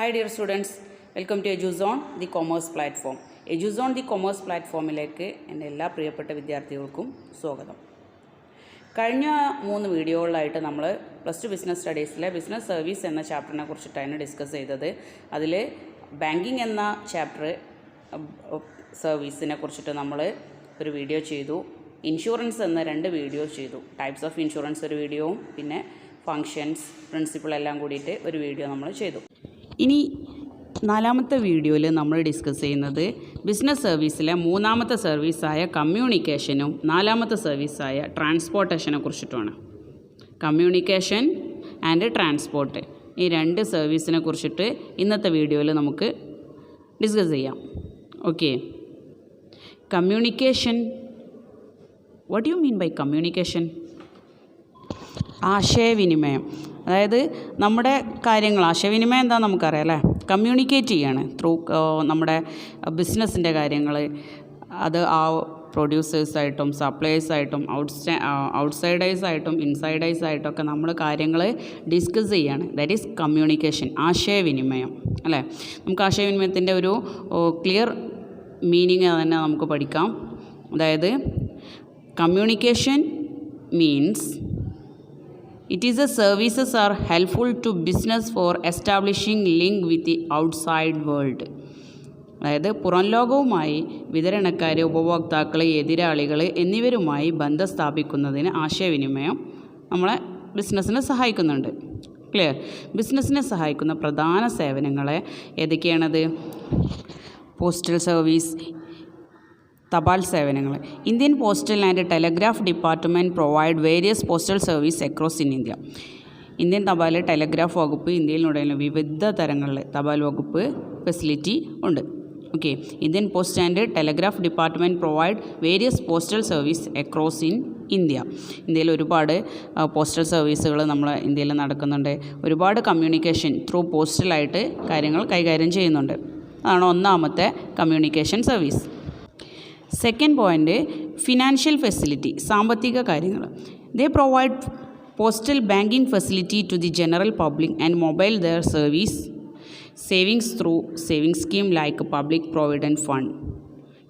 Hi dear students, welcome to EduZone, the commerce platform. EduZone, the commerce platformയിലേക്ക് എൻ്റെ എല്ലാ പ്രിയപ്പെട്ട വിദ്യാർത്ഥികൾക്കും സ്വാഗതം. കഴിഞ്ഞ 3 വീഡിയോകളിലായിട്ട് നമ്മൾ പ്ലസ് ടു ബിസിനസ് സ്റ്റഡീസിലെ ബിസിനസ് സർവീസ് എന്ന ചാപ്റ്ററിനെ കുറിച്ചിട്ടാണ് ഡിസ്കസ് ചെയ്തത്. അതിൽ ബാങ്കിങ് എന്ന ചാപ്റ്റർ സർവീസിനെ കുറിച്ചിട്ട് നമ്മൾ ഒരു വീഡിയോ ചെയ്തു. ഇൻഷുറൻസ് എന്ന 2 വീഡിയോ ചെയ്തു. ടൈപ്സ് ഓഫ് ഇൻഷുറൻസ് ഒരു വീഡിയോവും പിന്നെ ഫങ്ഷൻസ് പ്രിൻസിപ്പിൾ എല്ലാം കൂടിയിട്ട് ഒരു വീഡിയോ നമ്മൾ ചെയ്തു. ഇനി 4ാമത്തെ വീഡിയോയിൽ നമ്മൾ ഡിസ്കസ് ചെയ്യുന്നത് ബിസിനസ് സർവീസിലെ 3ാമത്തെ സർവീസായ കമ്മ്യൂണിക്കേഷനും 4ാമത്തെ സർവീസായ ട്രാൻസ്പോർട്ടേഷനെ കുറിച്ചിട്ടുമാണ്. കമ്മ്യൂണിക്കേഷൻ ആൻഡ് ട്രാൻസ്പോർട്ട് ഈ 2 സർവീസിനെ കുറിച്ചിട്ട് ഇന്നത്തെ വീഡിയോയിൽ നമുക്ക് ഡിസ്കസ് ചെയ്യാം. Okay, communication, what you mean by communication? ആശയവിനിമയം, അതായത് നമ്മുടെ കാര്യങ്ങൾ ആശയവിനിമയം എന്താണെന്ന് നമുക്കറിയാം അല്ലേ. കമ്മ്യൂണിക്കേറ്റ് ചെയ്യാണ് ത്രൂ നമ്മുടെ ബിസിനസ്സിൻ്റെ കാര്യങ്ങൾ. അത് ആ പ്രൊഡ്യൂസേഴ്സായിട്ടും സപ്ലയേഴ്സായിട്ടും ഔട്ട്സൈഡേഴ്സായിട്ടും ഇൻസൈഡേഴ്സായിട്ടൊക്കെ നമ്മൾ കാര്യങ്ങൾ ഡിസ്കസ് ചെയ്യാണ്. ദാറ്റ് ഈസ് കമ്മ്യൂണിക്കേഷൻ, ആശയവിനിമയം അല്ലേ. നമുക്ക് ആശയവിനിമയത്തിൻ്റെ ഒരു ക്ലിയർ മീനിങ് തന്നെ നമുക്ക് പഠിക്കാം. അതായത് communication means it is a services are helpful to business for establishing link with the outside world. അതായത് പുറം ലോകവുമായി വിതരണക്കാർ, ഉപഭോക്താക്കൾ, എതിരാളികൾ എന്നിവരുമായി ബന്ധം സ്ഥാപിക്കുന്നതിന് ആശയവിനിമയം നമ്മളെ ബിസിനസ്സിനെ സഹായിക്കുന്നുണ്ട്. ക്ലിയർ? ബിസിനസ്സിനെ സഹായിക്കുന്ന പ്രധാന സേവനങ്ങളെ ഏതൊക്കെയാണത്? പോസ്റ്റൽ സർവീസ്, തപാൽ സേവനങ്ങൾ. Indian postal and telegraph department provide various postal service across in India. Indian തപാൽ ടെലഗ്രാഫ് വകുപ്പ് ഇന്ത്യയിലുടനീളം വിവിധ തരങ്ങളിൽ തപാൽ വകുപ്പ് ഫെസിലിറ്റി ഉണ്ട്. Okay, Indian post and telegraph department provide various postal service across in India. ഇന്ത്യയിൽ ഒരുപാട് പോസ്റ്റൽ സർവീസുകൾ നമ്മൾ ഇന്ത്യയിൽ നടക്കുന്നുണ്ട്. ഒരുപാട് കമ്മ്യൂണിക്കേഷൻ ത്രൂ പോസ്റ്റലായിട്ട് കാര്യങ്ങൾ കൈകാര്യം ചെയ്യുന്നുണ്ട്. അതാണ് 1ാമത്തെ communication service. Second point, financial facility, സാമ്പത്തിക കാര്യങ്ങൾ. They provide postal banking facility to the general public and mobile their service savings through saving scheme like public provident fund,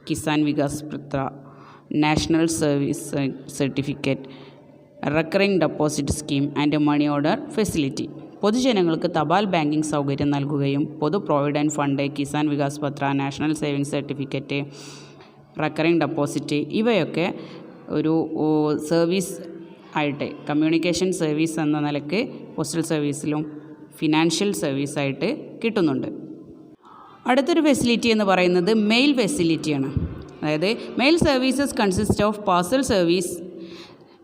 Kisan Vikas Patra, national service certificate, recurring deposit scheme and money order facility. പൊതുജനങ്ങൾക്ക് തപാൽ banking സൗകര്യം നൽകുകയും പൊതു provident fund, Kisan Vikas Patra, national savings certificate, recurring deposit ഇവയൊക്കെ ഒരു service ആയിട്ട് communication service എന്ന നിലയ്ക്ക് പോസ്റ്റൽ സർവീസിലും ഫിനാൻഷ്യൽ സർവീസായിട്ട് കിട്ടുന്നുണ്ട്. അടുത്തൊരു ഫെസിലിറ്റി എന്ന് പറയുന്നത് മെയിൽ ഫെസിലിറ്റിയാണ്. അതായത് mail services consist of parcel service,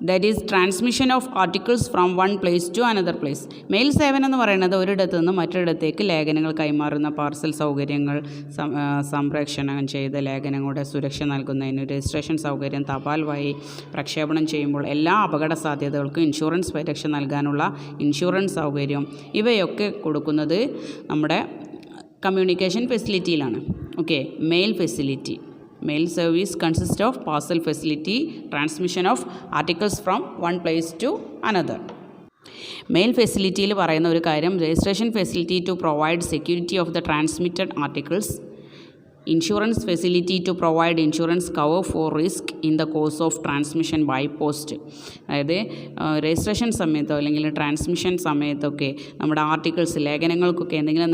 that is transmission of articles from one place to another place. Mail സേവനം എന്ന് പറയുന്നത് ഒരിടത്തു നിന്ന് മറ്റൊരിടത്തേക്ക് ലേഖനങ്ങൾ കൈമാറുന്ന പാർസൽ സൗകര്യങ്ങൾ, സംപ്രേഷണം ചെയ്ത ലേഖനങ്ങളുടെ സുരക്ഷ നൽകുന്നതിന് രജിസ്ട്രേഷൻ സൗകര്യം, തപാൽ വഴി പ്രക്ഷേപണം ചെയ്യുമ്പോൾ എല്ലാ അപകട സാധ്യതകൾക്കും ഇൻഷുറൻസ് പരിരക്ഷ നൽകാനുള്ള ഇൻഷുറൻസ് സൗകര്യം, ഇവയൊക്കെ കൊടുക്കുന്നത് നമ്മുടെ കമ്മ്യൂണിക്കേഷൻ ഫെസിലിറ്റിയിലാണ്. Okay, mail facility. Mail service consists of parcel facility, transmission of articles from one place to another. Mail ഫെസിലിറ്റിയിൽ പറയുന്ന ഒരു കാര്യം, registration facility to provide security of the transmitted articles, insurance facility to provide insurance cover for risk in the course of transmission by post. അതായത് registration സമയത്തോ അല്ലെങ്കിൽ transmission സമയത്തൊക്കെ നമ്മുടെ articles, ലേഖനങ്ങൾക്കൊക്കെ എന്തെങ്കിലും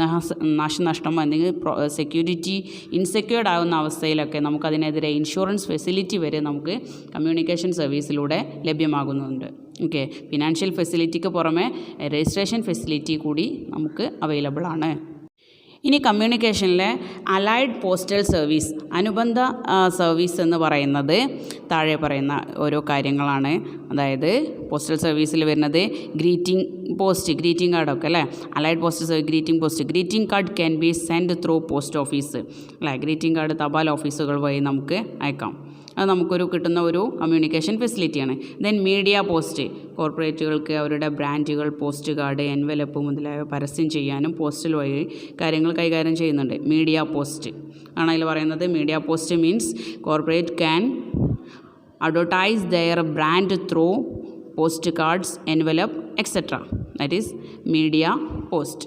നാശനഷ്ടമോ എന്തെങ്കിലും സെക്യൂരിറ്റി ഇൻസെക്യൂർഡ് ആകുന്ന അവസ്ഥയിലൊക്കെ നമുക്കതിനെതിരെ ഇൻഷുറൻസ് ഫെസിലിറ്റി വരെ നമുക്ക് കമ്മ്യൂണിക്കേഷൻ സർവീസിലൂടെ ലഭ്യമാകുന്നുണ്ട്. ഓക്കെ, ഫിനാൻഷ്യൽ ഫെസിലിറ്റിക്ക് പുറമെ രജിസ്ട്രേഷൻ ഫെസിലിറ്റി കൂടി നമുക്ക് അവൈലബിൾ ആണ്. ഇനി കമ്മ്യൂണിക്കേഷനിലെ അലൈഡ് പോസ്റ്റൽ സർവീസ്, അനുബന്ധ സർവീസ് എന്ന് പറയുന്നത് താഴെ പറയുന്ന ഓരോ കാര്യങ്ങളാണ്. അതായത് പോസ്റ്റൽ സർവീസിൽ വരുന്നത് ഗ്രീറ്റിംഗ് കാർഡൊക്കെ അല്ലേ. Allied postal service, greeting card can be send through post office അല്ലേ. ഗ്രീറ്റിംഗ് കാർഡ് തപാൽ ഓഫീസുകൾ വഴി നമുക്ക് അയക്കാം. അത് നമുക്കൊരു കിട്ടുന്ന ഒരു കമ്മ്യൂണിക്കേഷൻ ഫെസിലിറ്റിയാണ്. ദെൻ മീഡിയ പോസ്റ്റ്, കോർപ്പറേറ്റുകൾക്ക് അവരുടെ ബ്രാൻഡുകൾ, പോസ്റ്റ് കാർഡ്, എൻവലപ്പ് മുതലായവ പരസ്യം ചെയ്യാനും പോസ്റ്റൽ വഴി കാര്യങ്ങൾ കൈകാര്യം ചെയ്യുന്നുണ്ട്. മീഡിയ പോസ്റ്റ് ആണ് അതിൽ പറയുന്നത്. Media post means corporate can advertise their brand through post cards, envelope, etc. That is media post.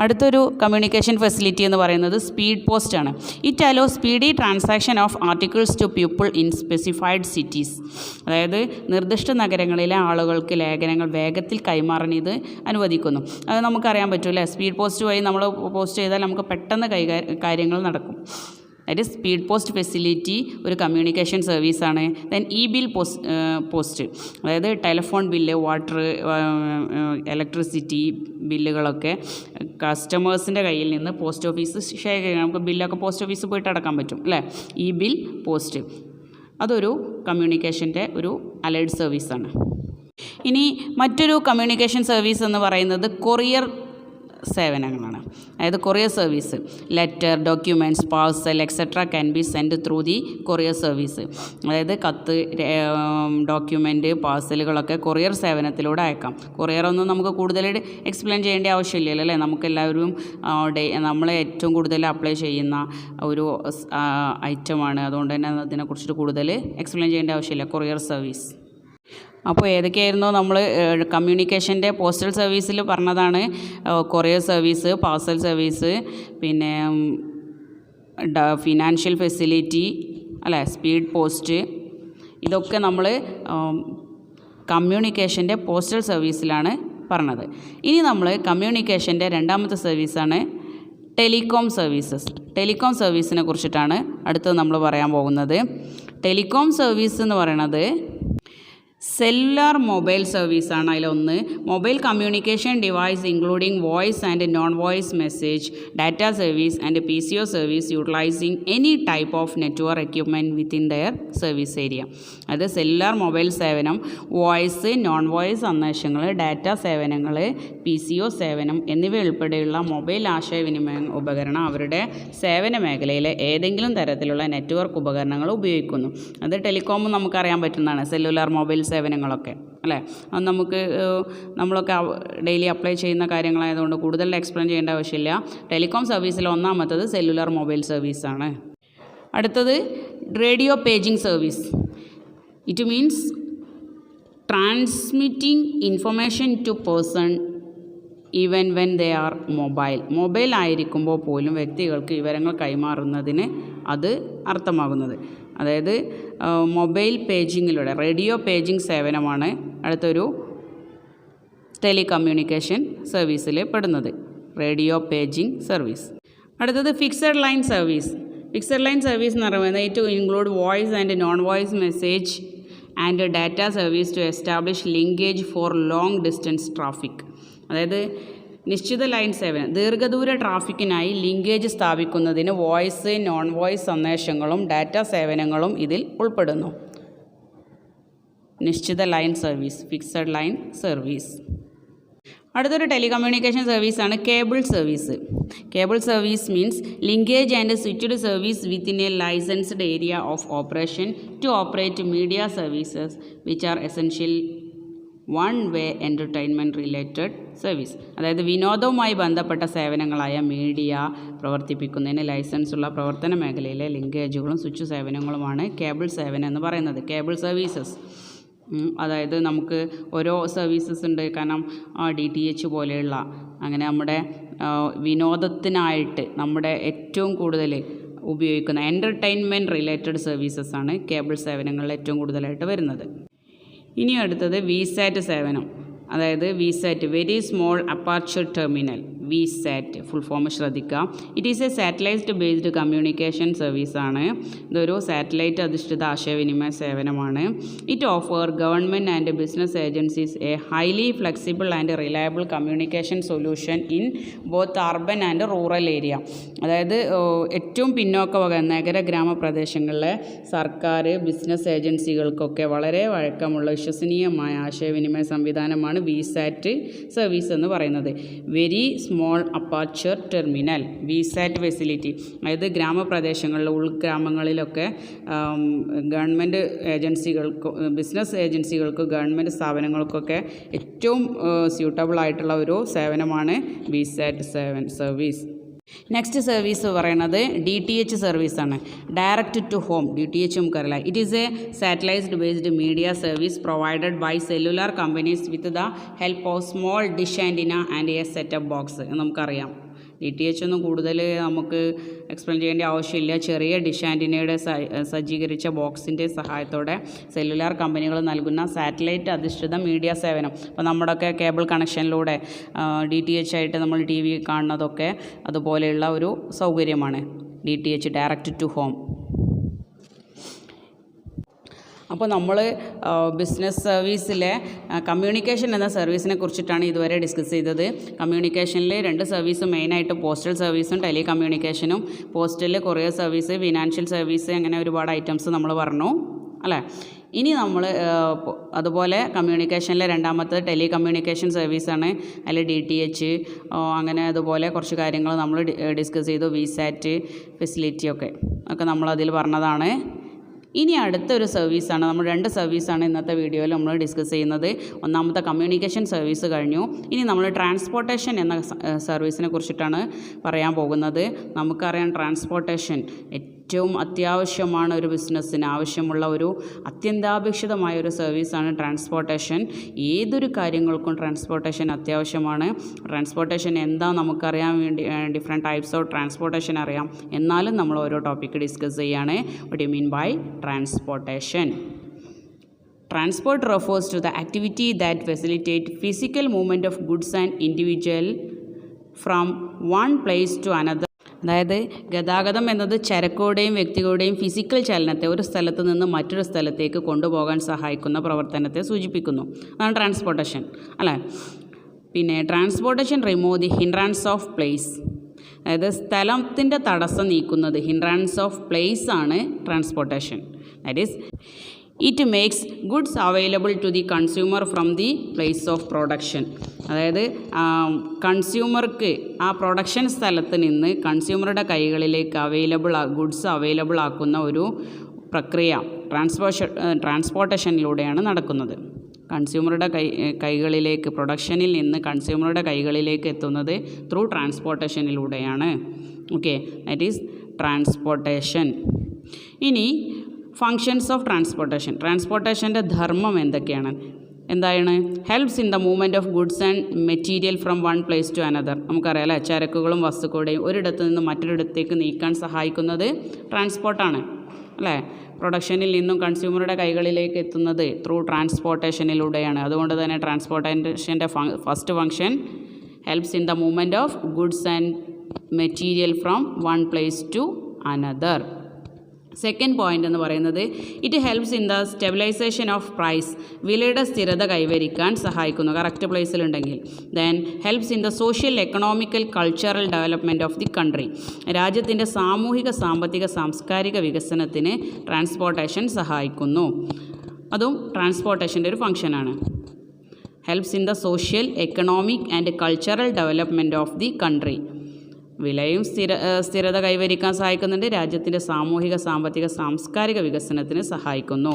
അടുത്തൊരു കമ്മ്യൂണിക്കേഷൻ ഫെസിലിറ്റി എന്ന് പറയുന്നത് സ്പീഡ് പോസ്റ്റ് ആണ്. It allow speedy transaction of articles to people in specified cities. അതായത് നിർദ്ദിഷ്ട നഗരങ്ങളിലെ ആളുകൾക്ക് ലേഖനങ്ങൾ വേഗത്തിൽ കൈമാറാൻ ഇത് അനുവദിക്കുന്നു. അത് നമുക്കറിയാൻ പറ്റുമല്ലേ, സ്പീഡ് പോസ്റ്റ് വഴി നമ്മൾ പോസ്റ്റ് ചെയ്താൽ നമുക്ക് പെട്ടെന്ന് കാര്യങ്ങൾ നടക്കും. അതായത് സ്പീഡ് പോസ്റ്റ് ഫെസിലിറ്റി ഒരു കമ്മ്യൂണിക്കേഷൻ സർവീസാണ്. ദെൻ ഇ ബിൽ പോസ്റ്റ്, അതായത് ടെലിഫോൺ ബില്ല്, വാട്ടർ, ഇലക്ട്രിസിറ്റി ബില്ലുകളൊക്കെ കസ്റ്റമേഴ്സിൻ്റെ കയ്യിൽ നിന്ന് പോസ്റ്റ് ഓഫീസ് ശേഖരിക്കണം. നമുക്ക് ബില്ലൊക്കെ പോസ്റ്റ് ഓഫീസിൽ പോയിട്ട് അടക്കാൻ പറ്റും അല്ലേ. ഇ ബിൽ പോസ്റ്റ് അതൊരു കമ്മ്യൂണിക്കേഷൻ്റെ ഒരു അലൈഡ് സർവീസാണ്. ഇനി മറ്റൊരു കമ്മ്യൂണിക്കേഷൻ സർവീസ് എന്ന് പറയുന്നത് കൊറിയർ സേവനങ്ങളാണ്. അതായത് courier service, letter, documents, parcel etcetera can be send through the courier service. അതായത് കത്ത്, ഡോക്യുമെൻറ്റ്, പാഴ്സലുകളൊക്കെ കൊറിയർ സേവനത്തിലൂടെ അയക്കാം. കൊറിയറൊന്നും നമുക്ക് കൂടുതൽ എക്സ്പ്ലെയിൻ ചെയ്യേണ്ട ആവശ്യമില്ലല്ലോ അല്ലേ. നമുക്കെല്ലാവരും നമ്മളെ ഏറ്റവും കൂടുതൽ അപ്ലൈ ചെയ്യുന്ന ഒരു ഐറ്റമാണ്. അതുകൊണ്ട് തന്നെ അതിനെക്കുറിച്ചിട്ട് കൂടുതൽ എക്സ്പ്ലെയിൻ ചെയ്യേണ്ട ആവശ്യമില്ല, കൊറിയർ സർവീസ്. അപ്പോൾ ഏതൊക്കെയായിരുന്നോ നമ്മൾ കമ്മ്യൂണിക്കേഷൻ്റെ പോസ്റ്റൽ സർവീസിൽ പറഞ്ഞതാണ്. കൊറിയർ സർവീസ്, പാഴ്സൽ സർവീസ്, പിന്നെ ഫിനാൻഷ്യൽ ഫെസിലിറ്റി അല്ലേ, സ്പീഡ് പോസ്റ്റ്, ഇതൊക്കെ നമ്മൾ കമ്മ്യൂണിക്കേഷൻ്റെ പോസ്റ്റൽ സർവീസിലാണ് പറഞ്ഞത്. ഇനി നമ്മൾ കമ്മ്യൂണിക്കേഷൻ്റെ രണ്ടാമത്തെ സർവീസാണ് ടെലികോം സർവീസസ്. ടെലികോം സർവീസിനെ കുറിച്ചിട്ടാണ് അടുത്തത് നമ്മൾ പറയാൻ പോകുന്നത്. ടെലികോം സർവീസ് എന്ന് പറയുന്നത് സെല്ലുലാർ മൊബൈൽ സർവീസാണ്. അതിലൊന്ന് mobile communication device including voice and non voice message, data service and PCO service utilising any type of network equipment within their service area. അത് സെല്ലുലാർ മൊബൈൽ സേവനം, വോയിസ്, നോൺ വോയിസ് സന്ദേശങ്ങൾ, data സേവനങ്ങൾ, PCO സേവനം എന്നിവ ഉൾപ്പെടെയുള്ള mobile ആശയവിനിമയ ഉപകരണം അവരുടെ സേവന മേഖലയിലെ ഏതെങ്കിലും തരത്തിലുള്ള നെറ്റ്വർക്ക് ഉപകരണങ്ങൾ ഉപയോഗിക്കുന്നു. അത് ടെലികോം നമുക്കറിയാൻ പറ്റുന്നതാണ്, സെല്ലുലാർ മൊബൈൽ സേവനങ്ങളൊക്കെ അല്ലേ. അത് നമ്മളൊക്കെ ഡെയിലി അപ്ലൈ ചെയ്യുന്ന കാര്യങ്ങളായതുകൊണ്ട് കൂടുതൽ എക്സ്പ്ലെയിൻ ചെയ്യേണ്ട ആവശ്യമില്ല. ടെലികോം സർവീസിൽ ഒന്നാമത്തത് സെല്ലുലാർ മൊബൈൽ സർവീസാണ്. അടുത്തത് radio paging service. It means transmitting information to person even when they are mobile ആയിരിക്കുമ്പോൾ പോലും വ്യക്തികൾക്ക് വിവരങ്ങൾ കൈമാറുന്നതിന് അത് അർത്ഥമാകുന്നത്. അതായത് മൊബൈൽ പേജിങ്ങിലൂടെ റേഡിയോ പേജിംഗ് സേവനമാണ് അടുത്തൊരു ടെലികമ്മ്യൂണിക്കേഷൻ സർവീസിൽ പെടുന്നത്, റേഡിയോ പേജിംഗ് സർവീസ്. അടുത്തത് fixed line service. Fixed line service എന്ന് പറയുന്നത് to include voice and non voice message and data service to establish linkage for long distance traffic. അതായത് നിശ്ചിത ലൈൻ സേവനം, ദീർഘദൂര ട്രാഫിക്കിനായി ലിങ്കേജ് സ്ഥാപിക്കുന്നതിന് വോയിസ്, നോൺ വോയിസ് സന്ദേശങ്ങളും ഡാറ്റ സേവനങ്ങളും ഇതിൽ ഉൾപ്പെടുന്നു. നിശ്ചിത line service, fixed line service. അടുത്തൊരു ടെലികമ്മ്യൂണിക്കേഷൻ സർവീസാണ് cable service. Cable service means linkage and switched service within a licensed area of operation to operate media services which are essential one way entertainment related service. അതായത് വിനോദവുമായി ബന്ധപ്പെട്ട സേവനങ്ങളായ media പ്രവർത്തിപ്പിക്കുന്നതിന് ലൈസൻസുള്ള പ്രവർത്തന മേഖലയിലെ ലിങ്കേജുകളും switch സേവനങ്ങളുമാണ് cable സേവനം എന്ന് പറയുന്നത്, cable services. അതായത് നമുക്ക് ഓരോ സർവീസസ് ഉണ്ട്, കാരണം DTH പോലെയുള്ള അങ്ങനെ നമ്മുടെ വിനോദത്തിനായിട്ട് നമ്മുടെ ഏറ്റവും കൂടുതൽ ഉപയോഗിക്കുന്ന എൻ്റർടൈൻമെൻറ്റ് റിലേറ്റഡ് സർവീസസ് ആണ് കേബിൾ സേവനങ്ങളിൽ ഏറ്റവും കൂടുതലായിട്ട് വരുന്നത്. ഇനി അടുത്തത് VSAT സേവനം. അതായത് VSAT, very small aperture terminal, VSAT full form ശ്രദ്ധിക്കുക. It is a satellite based communication സർവീസാണ്. ഇതൊരു സാറ്റലൈറ്റ് അധിഷ്ഠിത ആശയവിനിമയ സേവനമാണ്. It offer government and business agencies a highly flexible and reliable communication solution in both urban and rural area. അതായത് ഏറ്റവും പിന്നോക്ക നഗര ഗ്രാമപ്രദേശങ്ങളിലെ സർക്കാർ, ബിസിനസ് ഏജൻസികൾക്കൊക്കെ വളരെ വഴക്കമുള്ള വിശ്വസനീയമായ ആശയവിനിമയ സംവിധാനമാണ് VSAT സർവീസ് എന്ന് പറയുന്നത്. Very small aperture terminal, VSAT facility. അതായത് ഗ്രാമപ്രദേശങ്ങളിൽ, ഉൾഗ്രാമങ്ങളിലൊക്കെ ഗവൺമെൻറ് ഏജൻസികൾക്ക്, ബിസിനസ് ഏജൻസികൾക്ക്, ഗവൺമെൻറ് സ്ഥാപനങ്ങൾക്കൊക്കെ ഏറ്റവും സ്യൂട്ടബിൾ ആയിട്ടുള്ള ഒരു സേവനമാണ് VSAT സർവീസ്. നെക്സ്റ്റ് സർവീസ് പറയുന്നത് DTH സർവീസാണ്, ഡയറക്റ്റ് ടു ഹോം. DTH നമുക്കറിയില്ല. It is a satellite based media service provided by cellular companies with the help of small dish antenna and a setup box. നമുക്കറിയാം. DTH ഒന്നും കൂടുതൽ നമുക്ക് explain ചെയ്യേണ്ട ആവശ്യമില്ല. ചെറിയ ഡിഷ് ആൻറ്റിനയുടെ സജ്ജീകരിച്ച ബോക്സിൻ്റെ സഹായത്തോടെ സെല്ലുലാർ കമ്പനികൾ നൽകുന്ന സാറ്റലൈറ്റ് അധിഷ്ഠിത മീഡിയ സേവനം. അപ്പോൾ നമ്മുടെയൊക്കെ കേബിൾ കണക്ഷനിലൂടെ DTH ആയിട്ട് നമ്മൾ TV കാണുന്നതൊക്കെ അതുപോലെയുള്ള ഒരു സൗകര്യമാണ് DTH, ഡയറക്റ്റ് ടു ഹോം. അപ്പോൾ നമ്മൾ ബിസിനസ് സർവീസിലെ കമ്മ്യൂണിക്കേഷൻ എന്ന സർവീസിനെ കുറിച്ചിട്ടാണ് ഇതുവരെ ഡിസ്കസ് ചെയ്തത്. കമ്മ്യൂണിക്കേഷനിൽ 2 സർവീസ് മെയിനായിട്ട് പോസ്റ്റൽ സർവീസും ടെലി കമ്മ്യൂണിക്കേഷനും. പോസ്റ്റലിൽ കൊറിയർ സർവീസ്, ഫിനാൻഷ്യൽ സർവീസ്, അങ്ങനെ ഒരുപാട് ഐറ്റംസ് നമ്മൾ പറഞ്ഞു അല്ലേ. ഇനി നമ്മൾ അതുപോലെ കമ്മ്യൂണിക്കേഷനിലെ രണ്ടാമത്തെ ടെലി കമ്മ്യൂണിക്കേഷൻ സർവീസാണ്. അതിൽ DTH അങ്ങനെ അതുപോലെ കുറച്ച് കാര്യങ്ങൾ നമ്മൾ ഡിസ്കസ് ചെയ്തു. വിസാറ്റ് ഫെസിലിറ്റി ഒക്കെ നമ്മളതിൽ പറഞ്ഞതാണ്. ഇനി അടുത്തൊരു സർവീസാണ്, നമ്മൾ 2 സർവീസാണ് ഇന്നത്തെ വീഡിയോയിൽ നമ്മൾ ഡിസ്കസ് ചെയ്യുന്നത്. ഒന്നാമത്തെ കമ്മ്യൂണിക്കേഷൻ സർവീസ് കഴിഞ്ഞു. ഇനി നമ്മൾ ട്രാൻസ്പോർട്ടേഷൻ എന്ന സർവീസിനെ കുറിച്ചിട്ടാണ് പറയാൻ പോകുന്നത്. നമുക്കറിയാം ട്രാൻസ്പോർട്ടേഷൻ ഏറ്റവും അത്യാവശ്യമാണ്, ഒരു ബിസിനസ്സിന് ആവശ്യമുള്ള ഒരു അത്യന്താപേക്ഷിതമായ ഒരു സർവീസാണ് ട്രാൻസ്പോർട്ടേഷൻ. ഏതൊരു കാര്യങ്ങൾക്കും ട്രാൻസ്പോർട്ടേഷൻ അത്യാവശ്യമാണ്. ട്രാൻസ്പോർട്ടേഷൻ എന്താ നമുക്കറിയാൻ വേണ്ടി ഡിഫറെൻറ്റ് ടൈപ്സ് ഓഫ് ട്രാൻസ്പോർട്ടേഷൻ അറിയാം. എന്നാലും നമ്മൾ ഓരോ ടോപ്പിക്ക് ഡിസ്കസ് ചെയ്യാണ്. What you mean by transportation? Transport refers to the activity that facilitate physical movement of goods and individual from one place to another. അതായത് ഗതാഗതം എന്നത് ചരക്കുകളുടെയും വ്യക്തികളുടെയും ഫിസിക്കൽ ചലനത്തെ ഒരു സ്ഥലത്ത് നിന്ന് മറ്റൊരു സ്ഥലത്തേക്ക് കൊണ്ടുപോകാൻ സഹായിക്കുന്ന പ്രവർത്തനത്തെ സൂചിപ്പിക്കുന്നു. അതാണ് ട്രാൻസ്പോർട്ടേഷൻ അല്ലേ. പിന്നെ transportation remove the hindrance of place, അതായത് സ്ഥലത്തിൻ്റെ തടസ്സം നീക്കുന്നത്. ഹിൻഡ്രാൻസ് ഓഫ് പ്ലേസ് ആണ് transportation. That is it makes goods available to the consumer from the place of production. അതായത് കൺസ്യൂമർക്ക് ആ പ്രൊഡക്ഷൻ സ്ഥലത്ത് നിന്ന് കൺസ്യൂമറുടെ കൈകളിലേക്ക് ഗുഡ്സ് അവൈലബിൾ ആക്കുന്ന ഒരു പ്രക്രിയ ട്രാൻസ്പോർട്ടേഷനിലൂടെയാണ് നടക്കുന്നത്. കൺസ്യൂമറുടെ കൈകളിലേക്ക്, പ്രൊഡക്ഷനിൽ നിന്ന് കൺസ്യൂമറുടെ കൈകളിലേക്ക് എത്തുന്നത് ത്രൂ ട്രാൻസ്പോർട്ടേഷനിലൂടെയാണ്. Okay, that is transportation. ഇനി ഫങ്ഷൻസ് ഓഫ് ട്രാൻസ്പോർട്ടേഷൻ. ട്രാൻസ്പോർട്ടേഷൻ്റെ ധർമ്മം എന്തൊക്കെയാണ്? എന്താണ്? Helps in the movement of goods and material from one place to another. നമുക്കറിയാം അല്ലേ, ചരക്കുകളും വസ്തുക്കളുടെയും ഒരിടത്ത് നിന്ന് മറ്റൊരിടത്തേക്ക് നീക്കാൻ സഹായിക്കുന്നത് ട്രാൻസ്പോർട്ടാണ് അല്ലേ. പ്രൊഡക്ഷനിൽ നിന്നും കൺസ്യൂമറുടെ കൈകളിലേക്ക് എത്തുന്നത് ത്രൂ ട്രാൻസ്പോർട്ടേഷനിലൂടെയാണ്. അതുകൊണ്ട് തന്നെ ട്രാൻസ്പോർട്ടേഷൻ്റെ first function helps in the movement of goods and material from one place to another. Second point എന്ന് പറയുന്നത് it helps in the stabilisation of price. വിലയുടെ സ്ഥിരത കൈവരിക്കാൻ സഹായിക്കുന്നു കറക്റ്റ് പ്ലേസിലുണ്ടെങ്കിൽ. Then helps in the social, economical, cultural development of the country. രാജ്യത്തിൻ്റെ സാമൂഹിക, സാമ്പത്തിക, സാംസ്കാരിക വികസനത്തിന് ട്രാൻസ്പോർട്ടേഷൻ സഹായിക്കുന്നു. അതും ട്രാൻസ്പോർട്ടേഷൻ്റെ ഒരു ഫംഗ്ഷനാണ്. Helps in the social, economic and cultural development of the country. വിലയും സ്ഥിരത കൈവരിക്കാൻ സഹായിക്കുന്നുണ്ട്. രാജ്യത്തിൻ്റെ സാമൂഹിക, സാമ്പത്തിക, സാംസ്കാരിക വികസനത്തിന് സഹായിക്കുന്നു.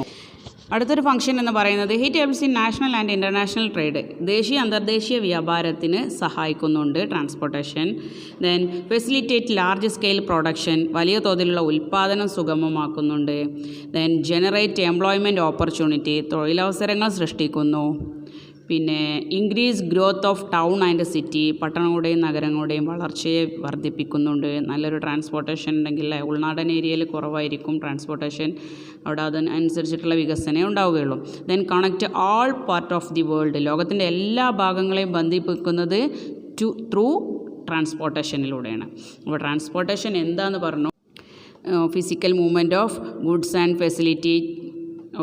അടുത്തൊരു ഫംഗ്ഷൻ എന്ന് പറയുന്നത് it helps in national and international trade. ദേശീയ, അന്തർദേശീയ വ്യാപാരത്തിന് സഹായിക്കുന്നുണ്ട് transportation. Then facilitate large scale production. വലിയ തോതിലുള്ള ഉൽപ്പാദനം സുഗമമാക്കുന്നുണ്ട്. Then generate employment opportunity. തൊഴിലവസരങ്ങൾ സൃഷ്ടിക്കുന്നു. പിന്നെ increase growth of town and city. പട്ടണങ്ങളുടെയും നഗരങ്ങളുടെയും വളർച്ചയെ വർദ്ധിപ്പിക്കുന്നുണ്ട്. നല്ലൊരു ട്രാൻസ്പോർട്ടേഷൻ ഉണ്ടെങ്കിൽ ഉൾനാടൻ ഏരിയയിൽ കുറവായിരിക്കും ട്രാൻസ്പോർട്ടേഷൻ, അവിടെ അതിനനുസരിച്ചിട്ടുള്ള വികസനമേ ഉണ്ടാവുകയുള്ളൂ. Then connect all part of the world. ലോകത്തിൻ്റെ എല്ലാ ഭാഗങ്ങളെയും ബന്ധിപ്പിക്കുന്നത് ത്രൂ ട്രാൻസ്പോർട്ടേഷനിലൂടെയാണ്. അപ്പോൾ ട്രാൻസ്പോർട്ടേഷൻ എന്താണെന്ന് പറഞ്ഞു? Physical movement of goods and facility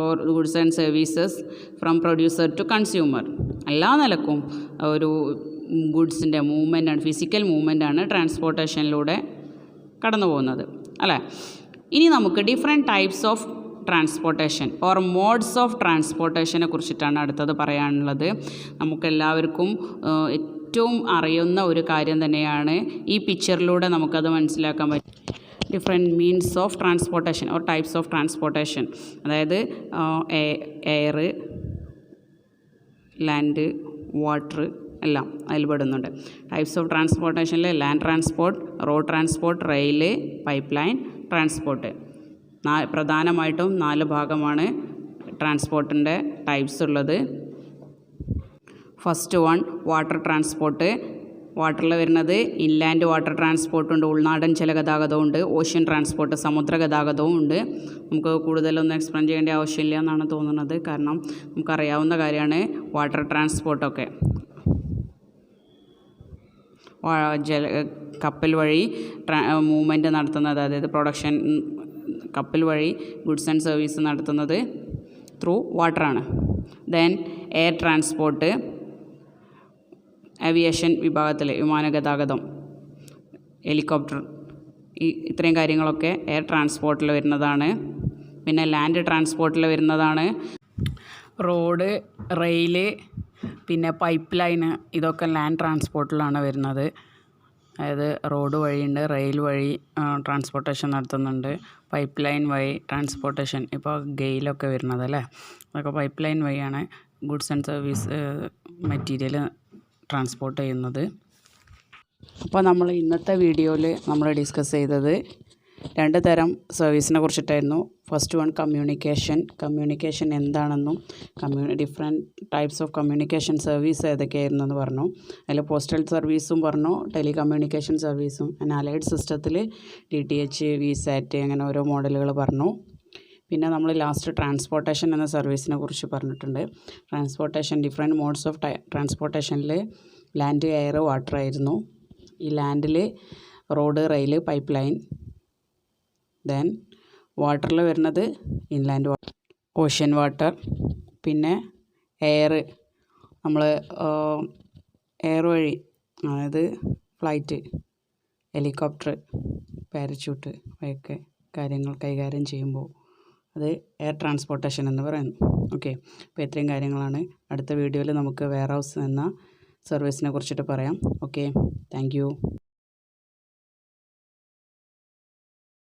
or goods and services from producer to consumer. എല്ലാ നിലക്കും ഒരു ഗുഡ്സിൻ്റെ മൂവ്മെൻറ്റാണ്, ഫിസിക്കൽ മൂവ്മെൻറ്റാണ് ട്രാൻസ്പോർട്ടേഷനിലൂടെ കടന്നു പോകുന്നത് അല്ലേ. ഇനി നമുക്ക് different types of transportation or modes of ട്രാൻസ്പോർട്ടേഷനെ കുറിച്ചിട്ടാണ് അടുത്തത് പറയാനുള്ളത്. നമുക്കെല്ലാവർക്കും ഏറ്റവും അറിയുന്ന ഒരു കാര്യം തന്നെയാണ്. ഈ പിക്ചറിലൂടെ നമുക്കത് മനസ്സിലാക്കാൻ പറ്റും. Different means of transportation or types of transportation. അതായത് എയർ, ലാൻഡ്, വാട്ടർ, എല്ലാം അതിൽ പെടുന്നുണ്ട്. ടൈപ്സ് ഓഫ് ട്രാൻസ്പോർട്ടേഷനിൽ land transport, road transport, rail, pipe line transport. പ്രധാനമായിട്ടും 4 ഭാഗമാണ് ട്രാൻസ്പോർട്ടിൻ്റെ ടൈപ്സ് ഉള്ളത്. First one water transport. വാട്ടറിൽ വരുന്നത് ഇൻലാൻഡ് വാട്ടർ ട്രാൻസ്പോർട്ടുണ്ട്, ഉൾനാടൻ ജലഗതാഗതവും ഉണ്ട്, ഓഷ്യൻ ട്രാൻസ്പോർട്ട് സമുദ്ര ഗതാഗതവും ഉണ്ട്. നമുക്ക് കൂടുതലൊന്നും എക്സ്പ്ലെയിൻ ചെയ്യേണ്ട ആവശ്യമില്ല എന്നാണ് തോന്നുന്നത്, കാരണം നമുക്കറിയാവുന്ന കാര്യമാണ് വാട്ടർ ട്രാൻസ്പോർട്ടൊക്കെ. കപ്പൽ വഴി മൂവ്മെൻറ്റ് നടത്തുന്നത്, അതായത് പ്രൊഡക്ഷൻ കപ്പൽ വഴി ഗുഡ്സ് ആൻഡ് സർവീസ് നടത്തുന്നത് ത്രൂ വാട്ടറാണ്. ദെൻ എയർ ട്രാൻസ്പോർട്ട്, ഏവിയേഷൻ വിഭാഗത്തിൽ വിമാനഗതാഗതം, ഹെലികോപ്റ്റർ, ഇത്രയും കാര്യങ്ങളൊക്കെ എയർ ട്രാൻസ്പോർട്ടിൽ വരുന്നതാണ്. പിന്നെ ലാൻഡ് ട്രാൻസ്പോർട്ടിൽ വരുന്നതാണ് റോഡ്, റെയില്, പിന്നെ പൈപ്പ് ലൈന്, ഇതൊക്കെ ലാൻഡ് ട്രാൻസ്പോർട്ടിലാണ് വരുന്നത്. അതായത് റോഡ് വഴിയുണ്ട്, റെയിൽ വഴി ട്രാൻസ്പോർട്ടേഷൻ നടത്തുന്നുണ്ട്, പൈപ്പ് ലൈൻ വഴി ട്രാൻസ്പോർട്ടേഷൻ, ഇപ്പോൾ ഗെയിലൊക്കെ വരുന്നത് അല്ലേ, അതൊക്കെ പൈപ്പ് ലൈൻ വഴിയാണ് goods and service material transport ചെയ്യുന്നത്. അപ്പോൾ നമ്മൾ ഇന്നത്തെ വീഡിയോയിൽ നമ്മൾ ഡിസ്കസ് ചെയ്തത് 2 തരം സർവീസിനെ കുറിച്ചിട്ടായിരുന്നു. ഫസ്റ്റ് വൺ കമ്മ്യൂണിക്കേഷൻ എന്താണെന്നും different types of communication service ഏതൊക്കെയായിരുന്നു എന്ന് പറഞ്ഞു. അതിൽ പോസ്റ്റൽ സർവീസും പറഞ്ഞു, ടെലികമ്മ്യൂണിക്കേഷൻ സർവീസും, അലൈഡ് സിസ്റ്റത്തിൽ DTH, VSAT അങ്ങനെ ഓരോ മോഡലുകൾ പറഞ്ഞു. പിന്നെ നമ്മൾ ലാസ്റ്റ് ട്രാൻസ്പോർട്ടേഷൻ എന്ന സർവീസിനെ കുറിച്ച് പറഞ്ഞിട്ടുണ്ട്. ട്രാൻസ്പോർട്ടേഷൻ ഡിഫറെൻറ്റ് മോഡ്സ് ഓഫ് ട്രാൻസ്പോർട്ടേഷനിൽ ലാൻഡ്, എയർ, വാട്ടർ ആയിരുന്നു. ഈ ലാൻഡിൽ road, rail, pipe line. Then വാട്ടറിൽ വരുന്നത് ഇൻലാൻഡ് വാട്ടർ, ഓഷ്യൻ വാട്ടർ. പിന്നെ എയർ, നമ്മൾ എയർ വഴി, അതായത് ഫ്ലൈറ്റ്, ഹെലികോപ്റ്റർ, പാരച്യൂട്ട് ഒക്കെ കാര്യങ്ങൾ കൈകാര്യം ചെയ്യുമ്പോൾ അത് എയർ ട്രാൻസ്പോർട്ടേഷൻ എന്ന് പറയുന്നു. ഓക്കെ, അപ്പോൾ ഇത്രയും കാര്യങ്ങളാണ്. അടുത്ത വീഡിയോയിൽ നമുക്ക് വെയർ ഹൗസ് എന്ന സർവീസിനെ കുറിച്ചിട്ട് പറയാം. Okay, thank you.